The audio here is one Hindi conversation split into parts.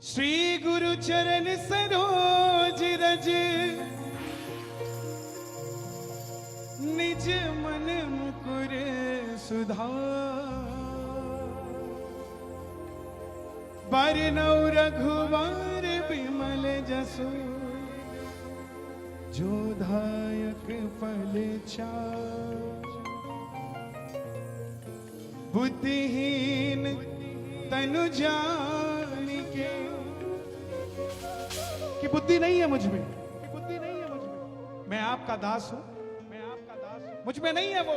श्री गुरु चरण सरोज रज निज मन मुकुर सुधार बरनौ रघुवर बिमल जसु जो दायक फल चार बुद्धिहीन तनु जानिके कि बुद्धि नहीं है मुझ में, मैं आपका दास हूं, मुझ में नहीं है वो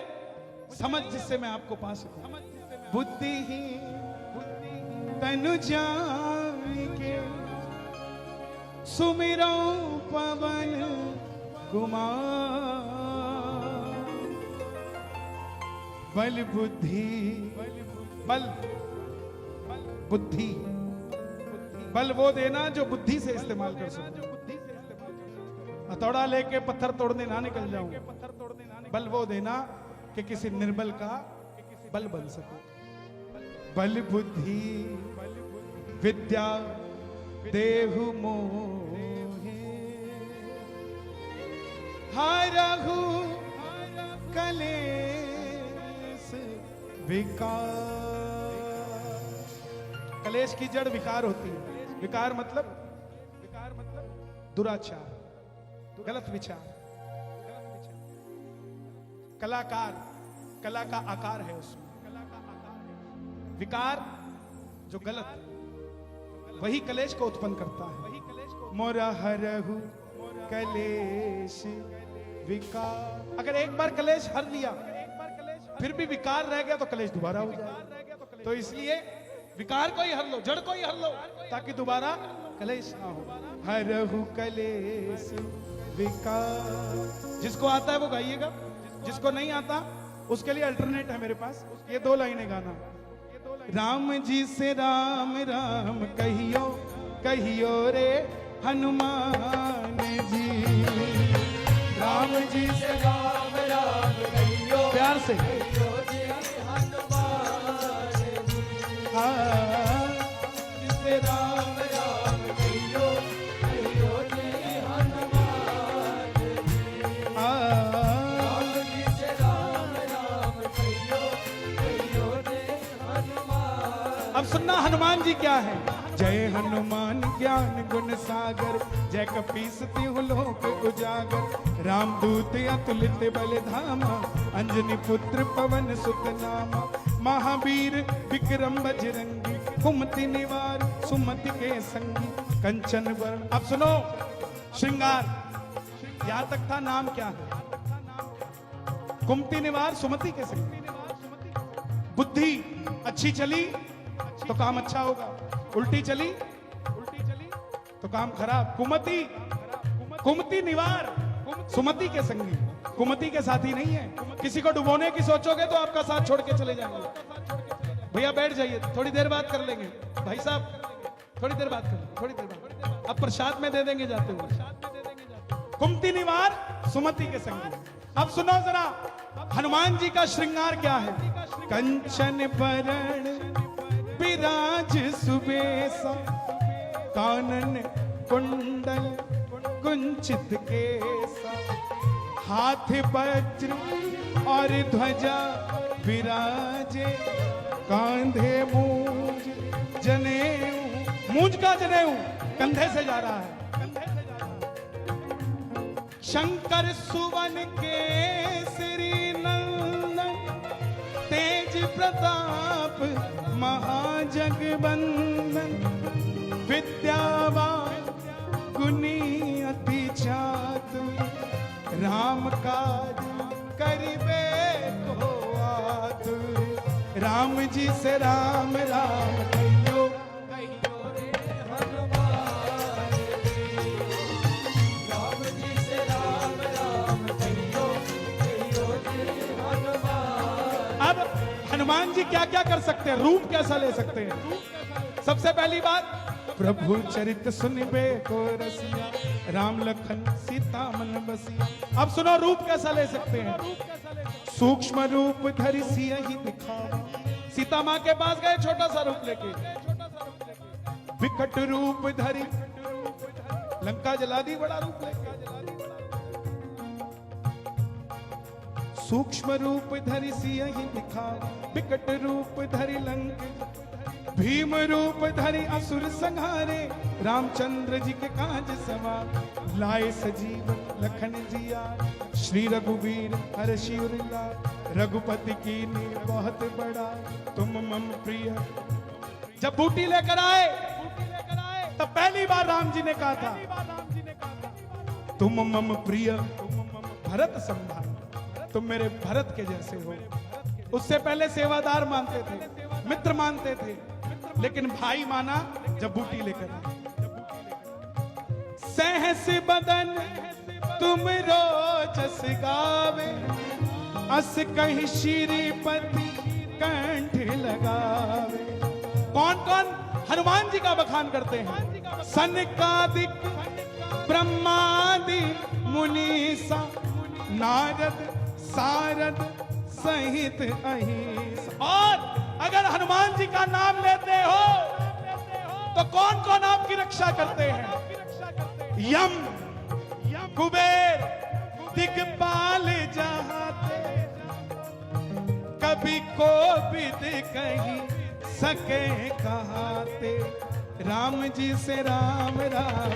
समझ जिससे मैं आपको पा सकूं। बुद्धिहीन तनु जानिके सुमिरो पवन कुमार बल बुद्धि बल बुद्धि बल वो देना जो बुद्धि से इस्तेमाल कर सको। हथौड़ा लेके पत्थर तोड़ने ना निकल जाऊं, बल वो देना कि किसी निर्बल का बल बन सको। बल बुद्धि विद्या देहु मोहे हरहु कलेश विकार। कलेश की जड़ विकार होती है। विकार मतलब दुराचार, गलत विचार। कलाकार, कला का आकार है उसमें। विकार जो गलत, वही कलेश को उत्पन्न करता है। मोरा हरहु कलेश विकार। अगर एक बार कलेश हर लिया फिर भी विकार रह गया तो कलेश दोबारा हो जाए। तो इसलिए विकार को ही हर लो, जड़ को ही हर लो, ताकि दोबारा कलेश ना हो। हरहु कलेश विकार। जिसको आता है वो गाइएगा, जिसको नहीं आता उसके लिए अल्टरनेट है मेरे पास। ये 2 लाइनें गाना। राम जी से राम राम कहियो कहियो रे हनुमान जी। राम जी से राम राम कहियो, प्यार से कहियो रे हनुमान जी। हाँ से राम राम कहियो कहियो रे हनुमान जी। राम जी से राम राम कहियो कहियो रे हनुमान। अब सुनना हनुमान जी क्या है। जय हनुमान ज्ञान गुण सागर, जय कपीस तिहु लोक उजागर। रामदूत अतुलित बल धामा, अंजनी पुत्र पवन सुत नामा। महावीर विक्रम बजरंगी, कुमति निवार सुमति के संगी। कंचन वरण। अब सुनो श्रृंगार, यहां तक था। नाम क्या है? कुमति निवार सुमति के संगी। बुद्धि अच्छी चली तो काम अच्छा होगा, उल्टी चली तो काम खराब। कुमति, कुमति निवार सुमति के संगी। कुमति के साथी नहीं है। किसी को डुबोने की सोचोगे तो आपका साथ छोड़ के चले जाएंगे। भैया बैठ जाइए, थोड़ी देर बात कर लेंगे। भाई साहब थोड़ी देर बात कर लेंगे, थोड़ी देर बात। अब प्रसाद में दे देंगे जाते हुए। कुमति निवार सुमति के संगी। अब सुनो जरा हनुमान जी का श्रृंगार क्या है। कंचन बरण विराज सुबेसा, कानन कुंडल कुंचित केसा। हाथ वज्र और ध्वजा विराजे, कांधे मूंज जनेऊ। मूंज का जनेऊ कंधे से जा रहा है। शंकर सुवन केसरी नंदन, तेज प्रताप महाजगबंदन। विद्यावान गुणी अति चातुर, राम काज करिबे को आतुर। राम जी से राम राम कहियो कहियो रे हनुमान जी। राम जी से राम राम कहियो कहियो रे हनुमान। अब हनुमान जी क्या क्या कर सकते हैं, रूप कैसा ले सकते हैं। सबसे पहली बात, प्रभु चरित सुनिबे को रसिया, राम लखन सीता मन बसिया। अब सुनो रूप कैसा ले सकते हैं। सूक्ष्म रूप धरि सियहि दिखावा। सीता माँ के पास गए छोटा सा रूप लेके। विकट रूप धरी, लंका जला दी बड़ा रूप लेके। सूक्ष्म रूप धरि सियहि दिखाए, विकट रूप धरि लंक, भीम रूप धरि असुर संहारे, रामचंद्र जी के काज सवार, लाए सजीवन लखन जिया, श्री रघुवीर हर्षि उर लाए, रघुपति कीन्ही बहुत बड़ा, तुम मम प्रिय। जब बूटी लेकर आए तब पहली बार राम जी ने कहा था, तुम मम प्रिय भरत संभाल, तुम मेरे भरत के जैसे हो। उससे पहले सेवादार मानते थे, मित्र मानते थे, लेकिन भाई माना जब बूटी लेकर आए। सहस बदन तुम रोजस गावे, अस कहीं श्रीपति कंठ लगावे। कौन कौन हनुमान जी का बखान करते हैं? सनकादिक ब्रह्मादि मुनीसा, नारद सारद सहित अहिंस। और अगर हनुमान जी का नाम लेते हो तो कौन कौन आपकी रक्षा करते हैं? यम, कुबेर, दिग्पाल जहाते, कभी कोविद कहीं सके कहाते। राम जी से राम राम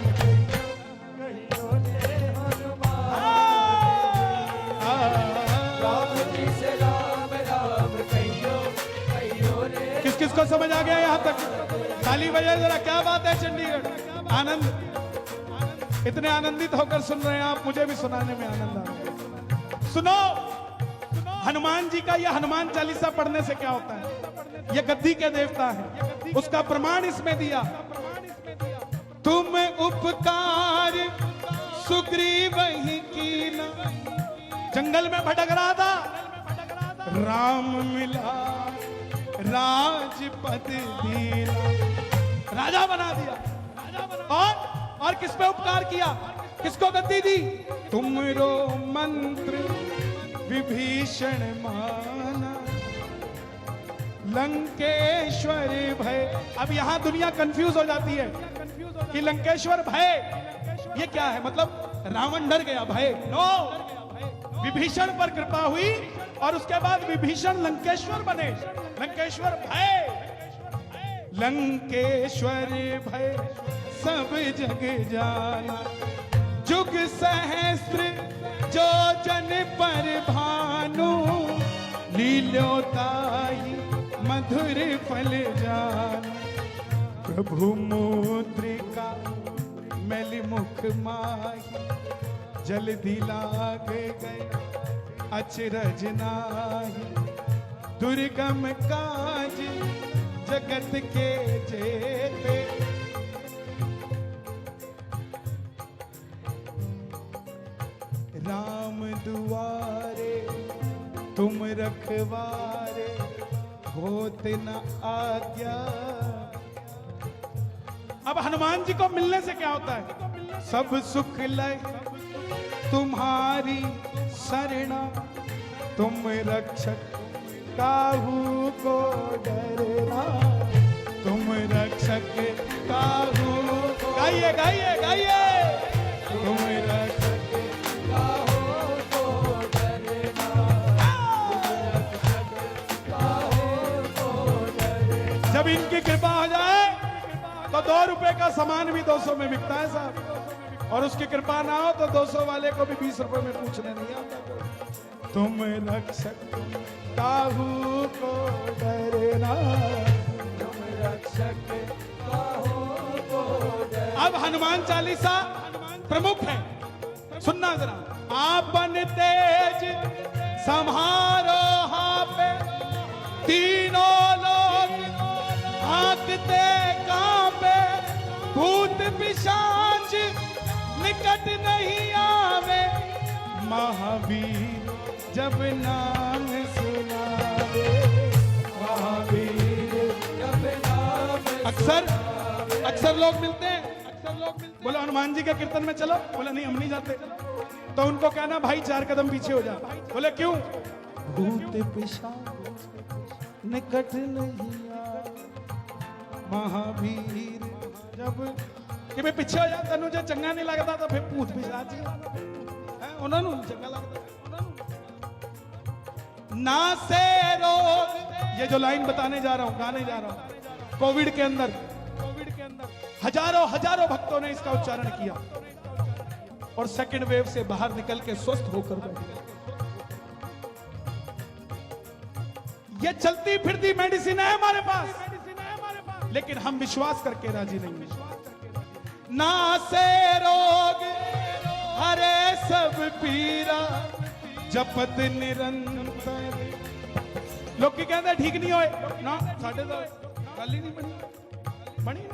किसको समझ आ गया यहां तक? ताली बजाए जरा। क्या बात है चंडीगढ़, आनंद, इतने आनंदित होकर सुन रहे हैं आप, मुझे भी सुनाने में आनंद आ रहा है। सुनो, हनुमान जी का यह हनुमान चालीसा पढ़ने से क्या होता है? यह गद्दी के देवता है, उसका प्रमाण इसमें दिया। तुम उपकार सुग्रीव ही कीना, जंगल में भटक रहा था, राम मिला राजपद दीना, राजा बना दिया। और किस पे उपकार किया? किसको गद्दी दी? तुमरो मंत्र विभीषण माना, लंकेश्वर भय। अब यहां दुनिया कंफ्यूज हो जाती है कि लंकेश्वर भय ये क्या है, मतलब रावण डर गया, भय नो, विभीषण पर कृपा हुई और उसके बाद विभीषण लंकेश्वर बने। लंकेश्वर भय, लंकेश्वर भय सब जग जाना, जुग सहस्त्र जो जन पर भानु, लील्योताहि मधुर फल जान। प्रभु मुद्रिका मैल मुख माही, जल्दी लाग गए अचरज नाही, दुर्गम काज जगत के जेते। राम दुआरे तुम रखवारे, होत न आज्ञा। अब हनुमान जी को मिलने से क्या होता है? सब सुख लय तुम्हारी शरणा, तुम रक्षक काहू को डरना, तुम रक्षक काहू को। गाइए गाइए गाइए। तुम रक्षक काहू को डरना, जब इनकी कृपा हो जाए तो 2 रुपए का सामान भी 200 में बिकता है साहब, और उसकी कृपा ना हो तो 200 वाले को भी 20 रुपए में पूछने नहीं आता। तुम रक्षक काहू को डरना, तुम रक्षक काहू को डरना। अब हनुमान चालीसा प्रमुख है, सुनना जरा। आपन तेज संहारो हापे, तीनों लोग भागते कांपे, भूत पिशाच निकट नहीं आवे, महावीर जब नाम सुनावे, महावीर जब नाम। अक्सर लोग मिलते हैं, बोलो हनुमान जी के कीर्तन में चलो, बोले नहीं हम नहीं जाते, तो उनको कहना भाई 4 कदम पीछे हो जा। बोले क्यों? भूत पिशाच निकट नहीं आवे, महावीर जब कि मैं पिछे हो जा तेन जो चंगा नहीं लगता तो फिर भूत पिशाच उन्होंने चंगा लगता ना से रोग। ये जो लाइन बताने जा रहा हूं गाने जा रहा हूं, कोविड के अंदर हजारों भक्तों ने इसका उच्चारण किया और सेकंड वेव से बाहर निकल के स्वस्थ होकर बैठे। ये चलती फिरती मेडिसिन है हमारे पास, लेकिन हम विश्वास करके राजी नहीं है। ना से रोग हरे सब पीरा जपत निरंतर। लोग की कहते ठीक नहीं होए ना, साढ़े तो गल ही नहीं बनी नहीं।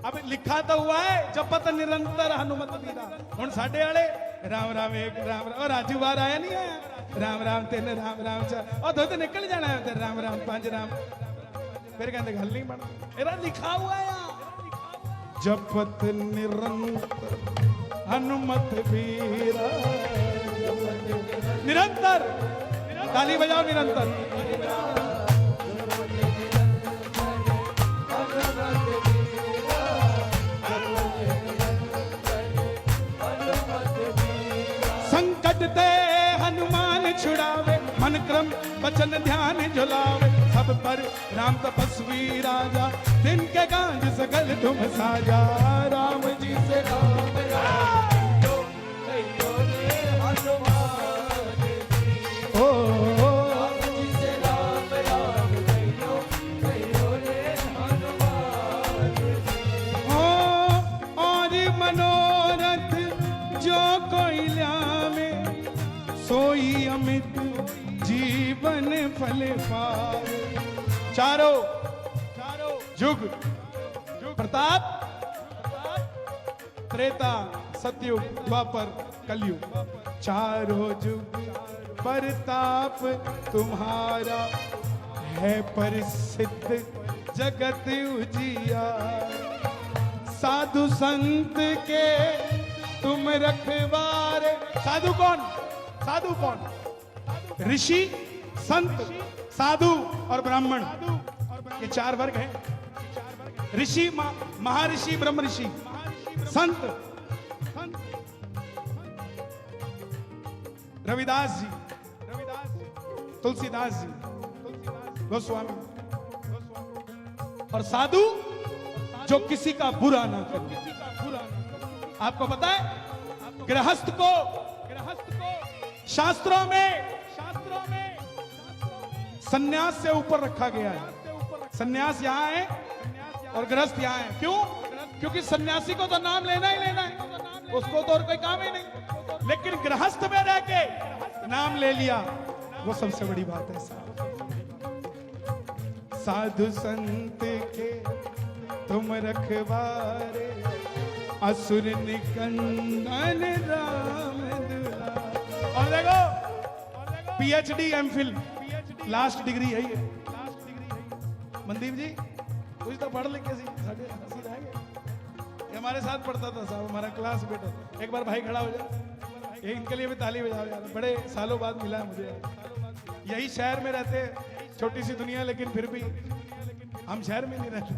अब लिखा तो हुआ है जपत निरंतर हनुमत वीरा। हुण साडे वाले राम राम एक राम राम, और राजू बार आया नहीं आया राम राम तीन राम राम चार, और दुध निकल जाना है राम राम पांच राम, फिर कहते गल नहीं बनती। एरा लिखा हुआ है जपत निरंतर हनुमत वीरा निरंतर। ताली बजाओ निरंतर। संकट ते हनुमान छुड़ावे, मन क्रम वचन ध्यान झुलावे। सब पर राम तपस्वी राजा, दिन के काज सकल तुम साजा। राम जी से राम राम सोई अमित जीवन फल पार। चारों जुग प्रताप, त्रेता सतयुग द्वापर कलयुग, चारों जुग प्रताप तुम्हारा है प्रसिद्ध जगत उजियार। साधु संत के तुम रखवारे। साधु कौन? साधु कौन? ऋषि, संत, साधु और ब्राह्मण, ये चार वर्ग हैं। ऋषि महर्षि, ब्रह्म ऋषि, संत रविदास जी, तुलसीदास जी, गोस्वामी, और साधु जो किसी का बुरा ना करे। आपको पता है गृहस्थ को शास्त्रों में सन्यास से ऊपर रखा गया है। सन्यास यहां है और गृहस्थ यहां है। क्यों? क्योंकि सन्यासी को तो नाम लेना ही लेना है, उसको तो और कोई काम ही नहीं। लेकिन गृहस्थ में रह के नाम ले लिया, वो सबसे बड़ी बात है। साधु संत के तुम रखवारे, असुर निकंदन राम दुलारे। और देखो पीएचडी एमफिल लास्ट डिग्री है ये। मनदीप जी कुछ तो पढ़ लिख के ये हमारे साथ पढ़ता था साहब, हमारा क्लास बेटा। एक बार भाई खड़ा हो जाए, इनके लिए भी ताली बजाओ यार, बड़े सालों बाद मिला है मुझे। यही शहर में रहते हैं, छोटी सी दुनिया, लेकिन फिर भी हम शहर में नहीं रहते।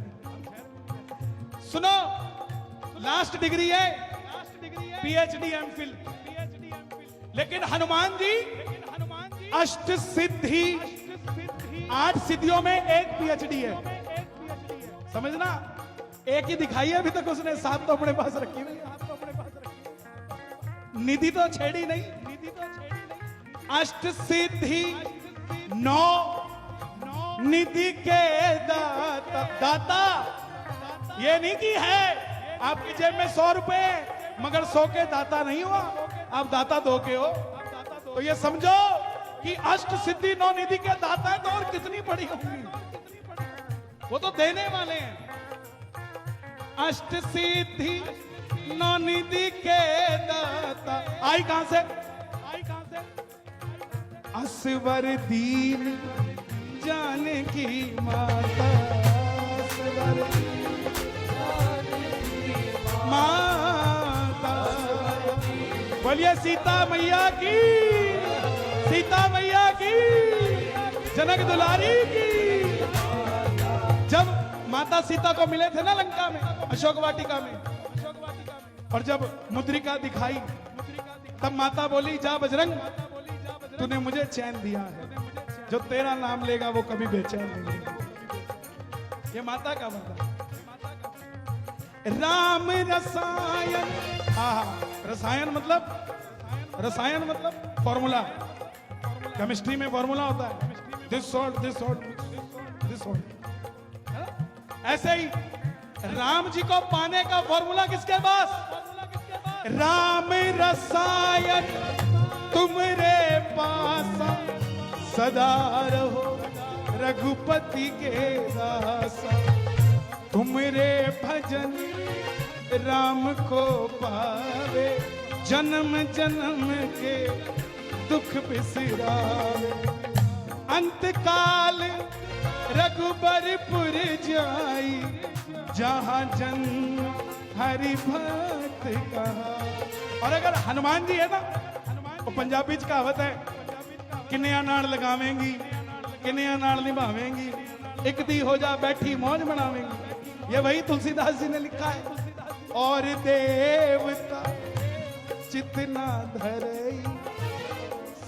सुनो, लास्ट डिग्री है पीएचडी एमफिल। लेकिन हनुमान जी अष्ट सिद्धि, 8 सिद्धियों में एक पीएचडी है। समझना, एक ही दिखाई है अभी तक उसने, 7 तो अपने पास रखी नहीं। निधि तो छेड़ी नहीं। अष्ट सिद्धि 9 निधि के दाता। ये नहीं कि है आपकी जेब में 100 रुपए मगर 100 के दाता नहीं हुआ, आप दाता 2 के हो। तो ये समझो कि अष्ट सिद्धि 9 निधि के दाता है, तो और कितनी बड़ी होंगी, वो तो देने वाले हैं। अष्ट सिद्धि 9 निधि के दाता आई कहां से? असवर दीन जानकी माता, असवर माता। बोलिए सीता मैया की, सीता मैया की, जनक दुलारी की। जब माता सीता को मिले थे ना लंका में, अशोक वाटिका में। और जब मुद्रिका दिखाई तब माता बोली, जा बजरंग, तूने मुझे चैन दिया है, जो तेरा नाम लेगा वो कभी बेचैन नहीं होगा। ये माता का वरदान। राम रसायन, रसायन मतलब फॉर्मूला। केमिस्ट्री में फॉर्मूला होता है, this salt this salt this salt. ऐसे ही राम जी को पाने का फॉर्मूला किसके पास? राम रसायन तुमरे पास सदा रहो, रघुपति के दासा। तुमरे भजन राम को पावे, जन्म जन्म के दुख बिसरावे। अंत काल रघुबरपुर जाई, जहां जन्म हरि भक्त कहा। और अगर हनुमान जी है ना, वो पंजाबी च कहावत है, किन्निया नाल लगावेंगी किन्निया नाल निभावेंगी, एक दी हो जा बैठी मौज मनावेंगी। ये वही तुलसीदास जी ने लिखा है। और देवता चितना धरई,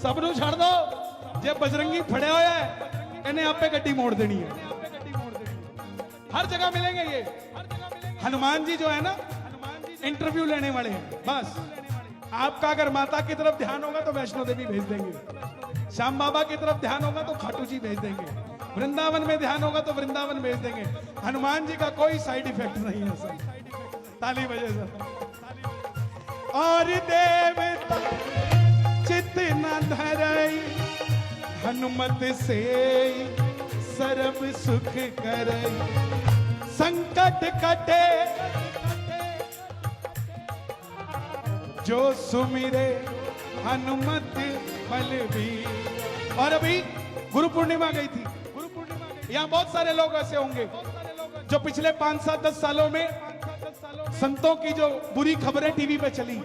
सब नु छड़ दो, जे बजरंगी फड़े होया है इन्हें आपे गड्डी मोड़ देनी है। हर जगह मिलेंगे ये। हनुमान जी जो है ना, इंटरव्यू लेने वाले हैं। बस आपका अगर माता की तरफ ध्यान होगा तो वैष्णो देवी भेज देंगे, श्याम बाबा की तरफ ध्यान होगा तो खाटू जी भेज देंगे, वृंदावन में ध्यान होगा तो वृंदावन भेज देंगे। हनुमान जी का कोई साइड इफेक्ट नहीं है सर। ताली बजे सर। और देवता चित न धरई, हनुमत से सर्व सुख करई। संकट कटे जो सुमिरे, हनुमत बलबीर। और अभी गुरु पूर्णिमा गई थी, यहाँ बहुत सारे लोग ऐसे होंगे जो पिछले 5-7-10 सालों में संतों की जो बुरी खबरें टीवी पे चली,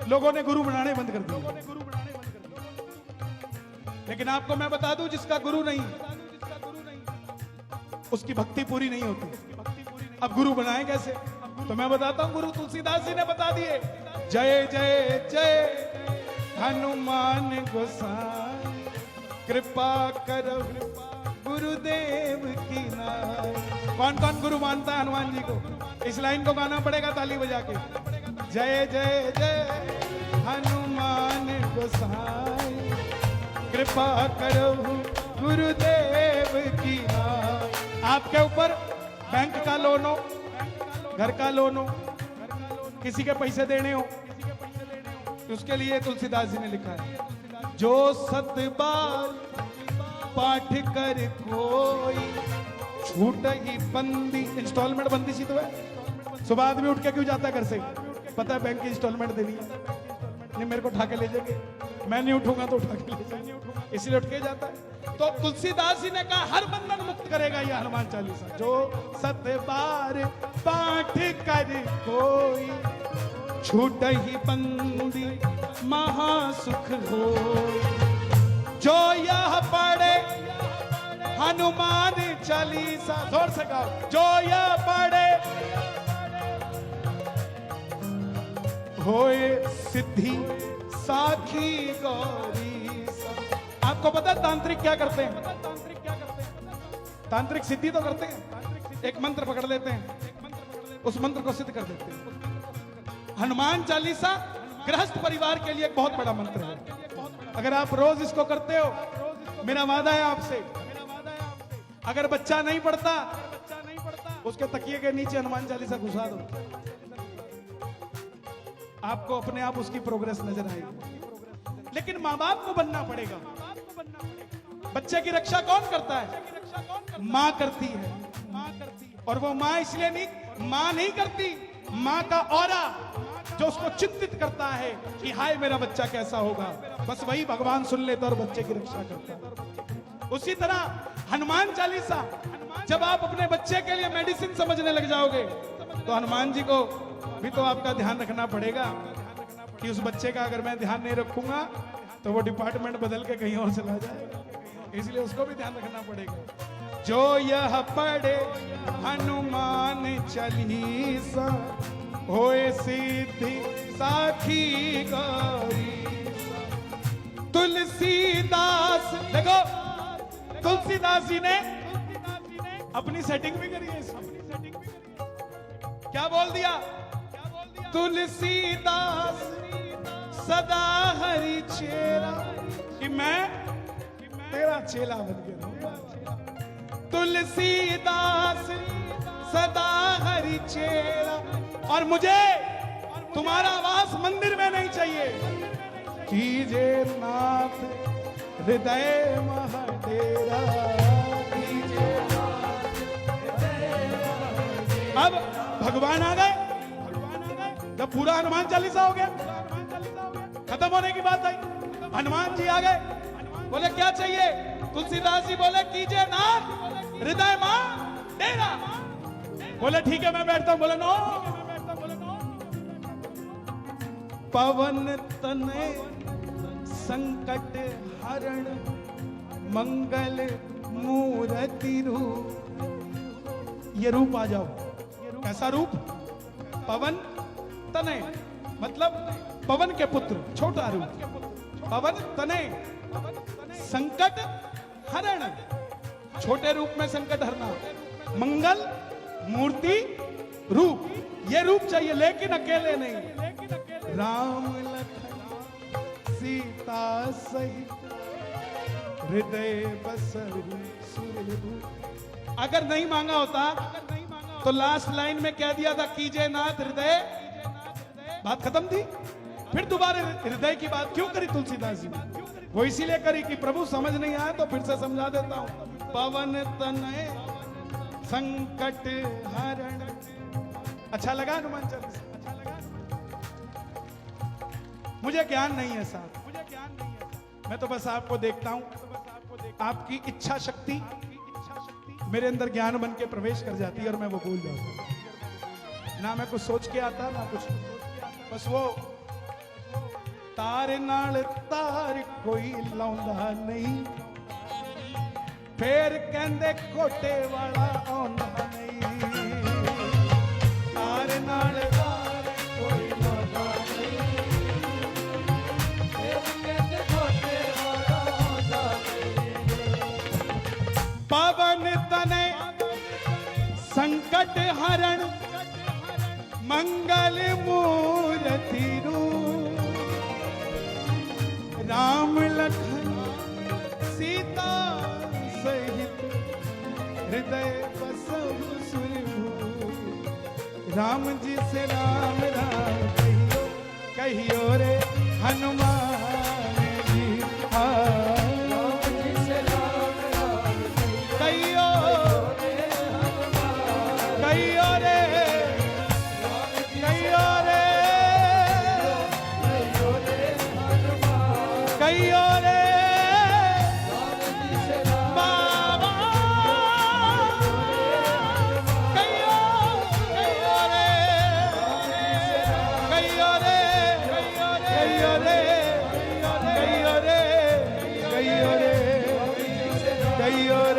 लोगों ने गुरु बनाने बंद कर दिए। लेकिन आपको मैं बता दूं, जिसका गुरु नहीं उसकी भक्ति पूरी नहीं होती। अब गुरु बनाए कैसे? तो मैं बताता हूं, गुरु तुलसीदास जी ने बता दिए। जय जय जय हनुमान गोसाई, कृपा करो गुरुदेव की नाई। कौन कौन गुरु मानता है हनुमान जी को? इस लाइन को गाना पड़ेगा ताली बजा के। जय जय जय हनुमान गोसाई, कृपा करो गुरुदेव की नाई। आपके ऊपर बैंक का लोन हो, घर का लोन हो, किसी के पैसे देने हो, तो उसके लिए तुलसीदास जी ने लिखा है, जो 7 बार पाठ कर कोई, छूट ही बंदी। इंस्टॉलमेंट बंदी सी तो है। सुबह आदमी उठ के क्यों जाता है घर से? पता है बैंक की इंस्टॉलमेंट देनी है, नहीं मेरे को उठा के ले जाएंगे, मैं नहीं उठूंगा तो उठा के ले जाएंगे, इसलिए उठ के जाता है। तो तुलसीदास जी ने कहा हर बंधन मुक्त करेगा ये हनुमान चालीसा। जो 7 बार पाठ कर कोई, छूट ही बंदी महासुख हो। जो यह पढ़े हनुमान चालीसा, जोर से गाओ, जो यह पढ़े होए सिद्धि साखी गौरी। आपको पता है तांत्रिक क्या करते हैं? तांत्रिक सिद्धि तो करते हैं, एक मंत्र पकड़ लेते हैं, उस मंत्र को सिद्ध कर देते हैं। हनुमान चालीसा गृहस्थ परिवार के लिए एक बहुत बड़ा मंत्र है। अगर आप रोज इसको करते हो, मेरा वादा है आपसे, अगर बच्चा नहीं पढ़ता उसके तकिए के नीचे हनुमान चालीसा घुसा दो, आपको अपने आप उसकी प्रोग्रेस नजर आएगी। लेकिन माँ बाप को बनना पड़ेगा। बच्चे की रक्षा कौन करता है? माँ करती है। और वो माँ इसलिए नहीं, माँ नहीं करती, माँ का औरा जो उसको चिंतित करता है कि हाय मेरा बच्चा कैसा होगा, बस वही भगवान सुन लेता और बच्चे की रक्षा करता है। उसी तरह हनुमान चालीसा जब आप अपने बच्चे के लिए मेडिसिन समझने लग जाओगे, तो हनुमान जी को भी तो आपका ध्यान रखना पड़ेगा कि उस बच्चे का अगर मैं ध्यान नहीं रखूंगा तो वो डिपार्टमेंट बदल के कहीं और चला जाएगा, इसलिए उसको भी ध्यान रखना पड़ेगा। जो यह पढ़े हनुमान चालीसा होए सिद्धि साखी गौरी। तुलसीदास, देखो तुलसीदास जी ने अपनी सेटिंग भी करी है इसमें। क्या बोल दिया? तुलसीदास सदा हरि चेला, कि मैं तेरा चेला बन गया। तुलसीदास सदा हरि चेला, और मुझे तुम्हारा वास मंदिर में नहीं चाहिए। कीजे नाथ हृदय महडेरा, अब भगवान आ गए। जब पूरा हनुमान चालीसा हो गया, खत्म होने की बात आई, हनुमान जी आ गए। बोले क्या चाहिए? तुलसीदास जी बोले कीजिए नाथ हृदय मां डेरा। बोले ठीक है मैं बैठता हूं। बोले नो। पवन तनय संकट हरण मंगल मूर्ति रूप। ये रूप आ जाओ। कैसा रूप? पवन तनय मतलब पवन के पुत्र, छोटा रूप। पवन तनय संकट हरण, छोटे रूप में संकट हरना। मंगल मूर्ति रूप, ये रूप चाहिए, लेकिन अकेले नहीं। राम लखन सीता सहित हृदय बसहु सुरभूप। अगर नहीं मांगा होता तो लास्ट लाइन में कह दिया था कीजिए नाथ हृदय, बात खत्म थी। फिर दोबारा हृदय की बात क्यों करी तुलसीदास जी? वो इसीलिए करी कि प्रभु समझ नहीं आया तो फिर से समझा देता हूं। पवन तनय संकट हरण। अच्छा लगा हनुमान चालीसा? मुझे ज्ञान नहीं है साहब, मैं तो बस आपको देखता हूं। आपकी इच्छा शक्ति मेरे अंदर ज्ञान बन के प्रवेश कर जाती है और मैं वो भूल जाता हूं। ना मैं कुछ सोच के आता ना कुछ, बस वो तार नाल तार कोई लाउंदा नहीं, फिर कहंदे कोटे वाला आउंदा नहीं। तार नाल तार कोई लाउंदा नहीं, फिर कहंदे कोटे वाला आउंदा नहीं। पवन तनय संकट हरण मंगल मूर्ति रूप। राम लखन सीता सहित हृदय बसहु सुरभूप। राम जी से राम राम कहियो, कहियो रे हनुमान जी। राम जी से राम राम कहियो, कहियो रे, कहियो रे, कहियो रे बाबा, कहियो, कहियो रे, कहियो रे, कहियो रे, कहियो रे, कहियो रे, कहियो रे,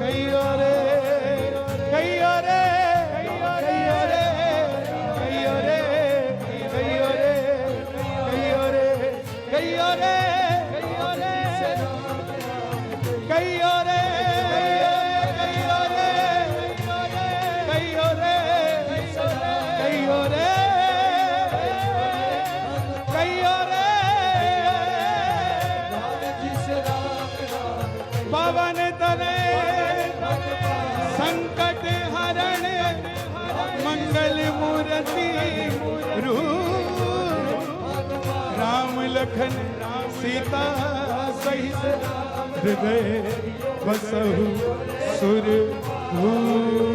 कहियो रे, कहियो रे, कहियो रे, कहियो रे, कहियो रे, कहियो रे, कहियो रे, कहियो रे, कहियो रे, कहियो रे, कहियो रे, कहियो रे, कहियो रे। पवन तनय संकट हरण मंगल मूर्ति रूप। राम लखन सीता सहित हृदय बसहु सुरभूप।